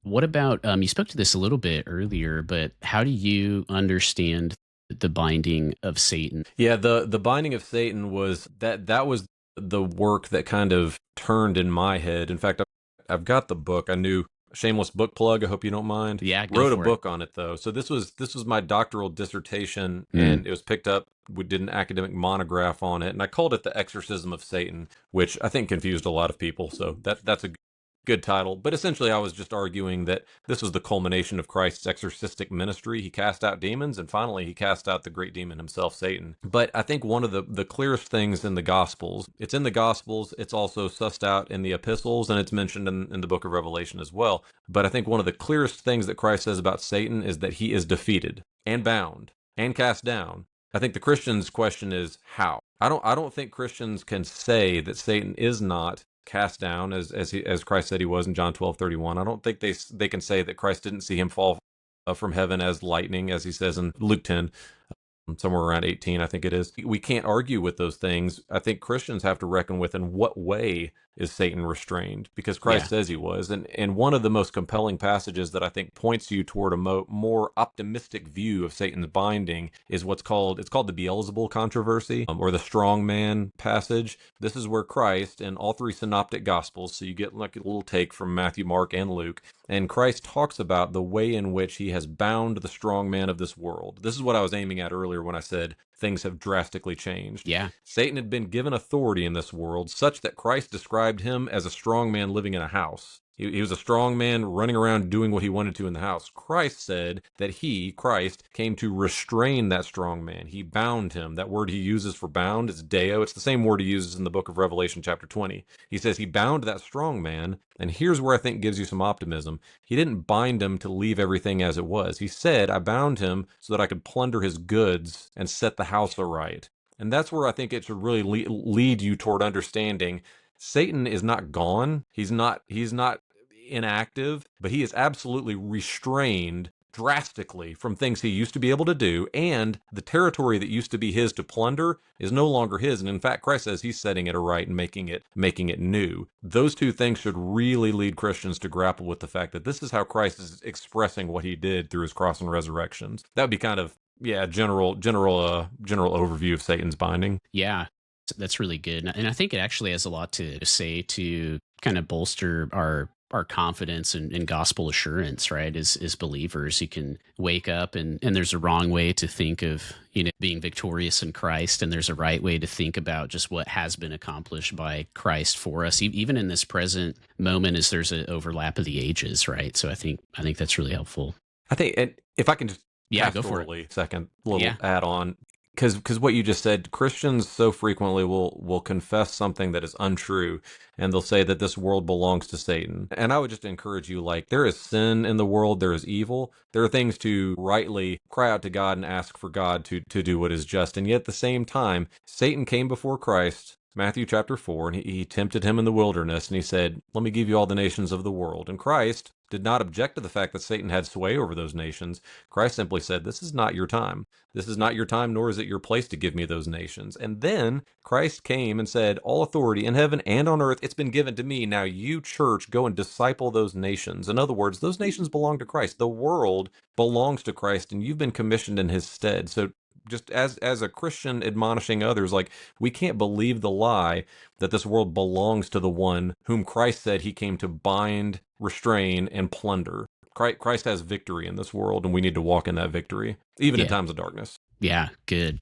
What about you spoke to this a little bit earlier, but how do you understand the binding of Satan? Yeah, the binding of Satan that was the work that kind of turned in my head. In fact, I've got the book. I knew shameless book plug. I hope you don't mind. Yeah, go Wrote a for it. book on it though. So this was my doctoral dissertation, Mm. and it was picked up. We did an academic monograph on it, and I called it "The Exorcism of Satan," which I think confused a lot of people. So that's a good title. But essentially, I was just arguing that this was the culmination of Christ's exorcistic ministry. He cast out demons, and finally, he cast out the great demon himself, Satan. But I think one of the clearest things in the Gospels, it's in the Gospels, it's also sussed out in the epistles, and it's mentioned in the book of Revelation as well. But I think one of the clearest things that Christ says about Satan is that he is defeated and bound and cast down. I think the Christian's question is how. I don't think Christians can say that Satan is not cast down as Christ said he was in John 12:31. I don't think they can say that Christ didn't see him fall from heaven as lightning, as he says in Luke 10, somewhere around 18, I think it is. We can't argue with those things. I think Christians have to reckon with in what way is Satan restrained, because Christ Yeah. says he was. And one of the most compelling passages that I think points you toward a more optimistic view of Satan's binding is it's called the Beelzebul controversy, or the strong man passage. This is where Christ in all three synoptic gospels, so you get like a little take from Matthew, Mark, and Luke, and Christ talks about the way in which he has bound the strong man of this world. This is what I was aiming at earlier when I said things have drastically changed. Yeah. Satan had been given authority in this world such that Christ described him as a strong man living in a house. He was a strong man running around doing what he wanted to in the house. Christ said that he, Christ, came to restrain that strong man. He bound him. That word he uses for bound is deo. It's the same word he uses in the book of Revelation, chapter 20. He says he bound that strong man. And here's where I think gives you some optimism. He didn't bind him to leave everything as it was. He said, I bound him so that I could plunder his goods and set the house aright. And that's where I think it should really lead you toward understanding Satan is not gone. He's not inactive, but he is absolutely restrained drastically from things he used to be able to do, and the territory that used to be his to plunder is no longer his. And in fact, Christ says he's setting it aright and making it new. Those two things should really lead Christians to grapple with the fact that this is how Christ is expressing what he did through his cross and resurrections. That would be kind of, yeah, general overview of Satan's binding. Yeah. That's really good. And I think it actually has a lot to say to kind of bolster our confidence and gospel assurance, right? As believers, you can wake up and there's a wrong way to think of, being victorious in Christ. And there's a right way to think about just what has been accomplished by Christ for us, even in this present moment, as there's an overlap of the ages, right? So I think that's really helpful. I think, and if I can just Yeah, go for it. pastorally second little Yeah. add on, because what you just said, Christians so frequently will confess something that is untrue, and they'll say that this world belongs to Satan. And I would just encourage you, like, there is sin in the world, there is evil, there are things to rightly cry out to God and ask for God to do what is just, and yet at the same time, Satan came before Christ. Matthew chapter 4, and he tempted him in the wilderness, and he said, let me give you all the nations of the world. And Christ did not object to the fact that Satan had sway over those nations. Christ simply said, this is not your time. This is not your time, nor is it your place to give me those nations. And then Christ came and said, all authority in heaven and on earth, it's been given to me. Now you, church, go and disciple those nations. In other words, those nations belong to Christ. The world belongs to Christ, and you've been commissioned in his stead. So just as a Christian admonishing others, like, we can't believe the lie that this world belongs to the one whom Christ said he came to bind, restrain, and plunder. Christ has victory in this world, and we need to walk in that victory, even in Yeah. times of darkness. Yeah. Good.